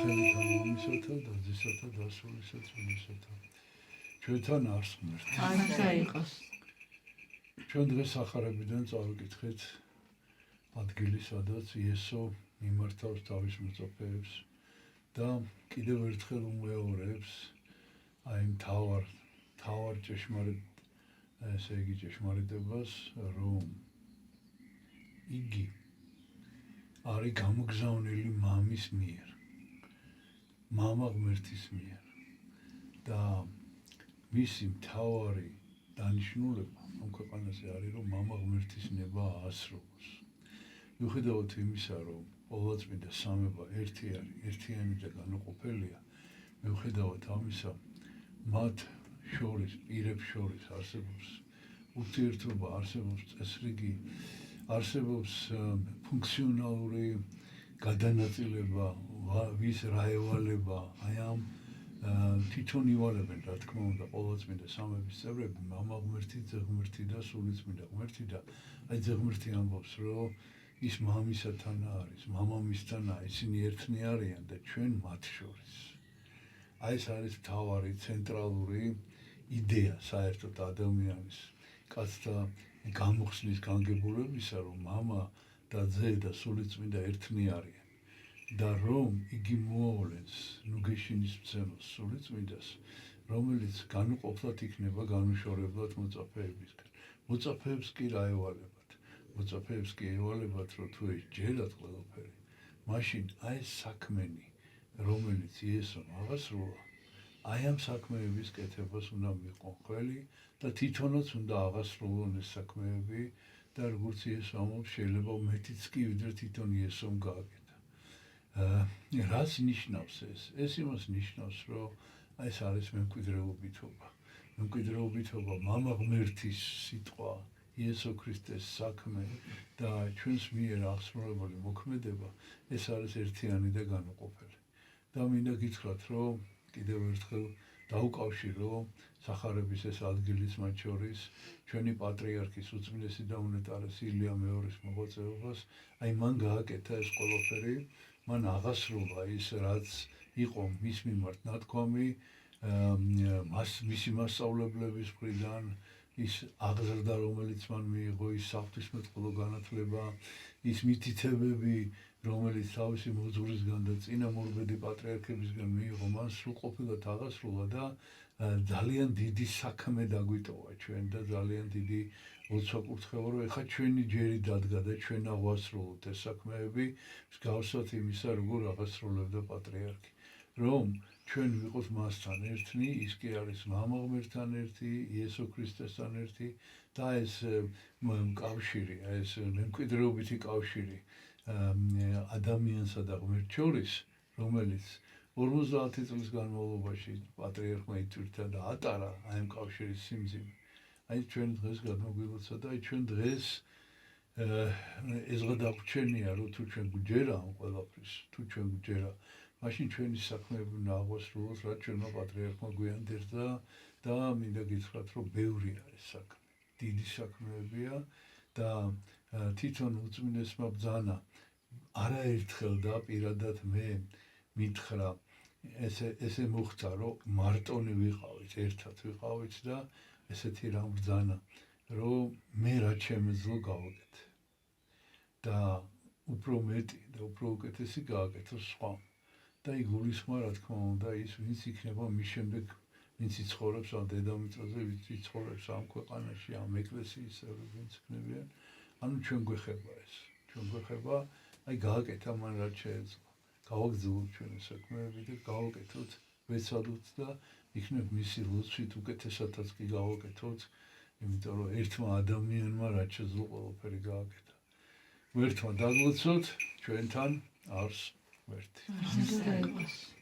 ხელით ამისათა დაზისათა დასულისა წმინდისათა ჩვენთან არს ღმერთი. არცა იყოს. ჩვენ დღეს სახარებიდან წავიკითხეთ ადგილი, სადაც იესო მიმართავს თავის მოწაფეებს და კიდევ ერთხელ უმეორებს აი მთავარ ჭეშმარიტ ესე იგი ჭეშმარიტებას, რომ იგი არის გამოგზავნილი მამის მიერ, მამა ღმერთის მიერ და მისი მთავარი დანიშნულება ამ ქვეყანაზე არის, რომ მამა ღმერთის ნება აასრულოს. მიუხედავად იმისა, რომ ყოვლადწმინდა სამება ერთი არის, ერთიანი და განუყოფელია, მიუხედავად ამისა, მათ შორის, პირებს შორის არსებობს ურთიერთობა, არსებობს წესრიგი, არსებობს ფუნქციონალური გადანაწილება, ვის რა ევალება, აი ამ თვითონ ივალებენ, რა თქმა უნდა, ყოვლადწმინდა სამების წევრები, მამა ღმერთი, ძეღმერთი და სულიწმინდა ღმერთი და აი ძეღმერთი ამბობს, რომ ის მამისთან არის, მამამისთანაა, ისინი ერთნი არიან და ჩვენ მათ შორის. აი ეს არის მთავარი ცენტრალური იდეა საერთოდ ადამიანის კაცთა გამოხსნის განგებულებისა, რომ მამა და ძე და სულიწმინდა ერთნი არიან და რომ იგი მოავლენს ნუგეშინის მცემელს სულიწმინდას, რომელიც განუყოფლად იქნება განუშორებლად მოწაფეებისგან. მოწაფეებს კი რა ევალებათ? მოწაფეებს კი ევალებათ, რომ თუ ეს ჯერათ ყველაფერი, მაშინ აი ეს საქმენი, რომელიც იესომ აღასრულა, აი ამ საქმეების კეთებას უნდა მიყვონ ყველი და თვითონაც უნდა აღასრულონ ეს საქმეები და როგორც იესო ამბობს, შეიძლება მეტიც კი ვიდრე თვითონ იესომ გააკეთა. რას ნიშნავს ეს? ეს იმას ნიშნავს, რომ აი ეს არის მემკვიდრეობითობა. მემკვიდრეობითობა, მამა ღმერთის სიტყვა, იესო ქრისტეს საქმე და ჩვენს მიერ აღსრულებული მოქმედება, ეს არის ერთიანი და განუყოფელი. და მინდა გითხრათ, რომ კიდევ ერთხელ დაუკავშირო სახარების ეს ადგილის მათ შორის ჩვენი პატრიარქის უწმინდესი და უნეტარესი ილია მეორის მოღვაწეობას, აი მან გააკეთა ეს ყველაფერი, მან აღასრულა ის, რაც იყო მის მიმართ ნათქვამი, მისი მასწავლებლების მხრიდან, ის აღზრდა, რომელიც მან მიიღო, ის საღვთისმეტყველო განათლება, ის მითითებები, რომელიც თავისი მოძღვრისგან და წინამორბედი პატრიარქებისგან მიიღო, მან სრულყოფილად აღასრულა და ძალიან დიდი საქმე დაგვიტოვა ჩვენ და ძალიან დიდი ლოცვა კურთხევა, რომ ეხლა ჩვენი ჯერი დადგა და ჩვენ აღვასრულოთ ეს საქმეები, მსგავსად იმისა, როგორ აღასრულებდა პატრიარქი. რომ ჩვენ ვიყოთ მასთან ერთნი, ის კი არის მამა ღმერთთან ერთი, იესო ქრისტესთან ერთი და ეს კავშირი, ეს მემკვიდრეობითი კავშირი ადამიანსა და ღმერთს შორის, რომელიც 50 წლის განმავლობაში პატრიარქმა ითვირთა და ატარა აი ამ კავშირის სიმძიმე. აი ჩვენ დღეს გადმოგვილოცა და აი ჩვენ დღეს ეს გადაგვჩენია, რომ თუ ჩვენ გვჯერა ამ ყველაფრის, თუ ჩვენ გვჯერა, მაშინ ჩვენი საქმეები უნდა აღვასრულოს, რაც ჩვენმა პატრიარქმა გვიანდერდა და მინდა გითხრათ, რომ ბევრია ეს საქმე, დიდი საქმეებია და თვითონ უწმინდესმა ბრძანა არაერთხელ და პირადად მე მითხრა, ესე მოხდა, რომ მარტონი ვიყავით, ერთად ვიყავით და ესეთი რამ ბრძანა, რომ მე რა შემეძლო გავაკეთე და უფრო მეტი და უფრო უკეთესი გააკეთო სხვამ. და იგულისხმა, რა თქმა უნდა, ის ვინც იქნება მის შემდეგ, ვინც იცხოვრებს ამ დედამიწაზე, ვინც იცხოვრებს ამ ქვეყანაში, ამ ეკლესიის წევრები, ვინც იქნებიან, ანუ ჩვენ გვეხება ეს. ჩვენ გვეხება, აი გააკეთა მან რაც შეეძლო. გავაგრძელოთ ჩვენი საქმეები და გავაკეთოთ, ვეცადოთ და იქნებ მისი ლოცვით უკეთესადაც კი გავაკეთოთ, იმიტომ რომ ერთმა ადამიანმა რაც შეძლო ყველაფერი გააკეთა. ღმერთმა დაგლოცოთ, ჩვენთან არს ღმერთი.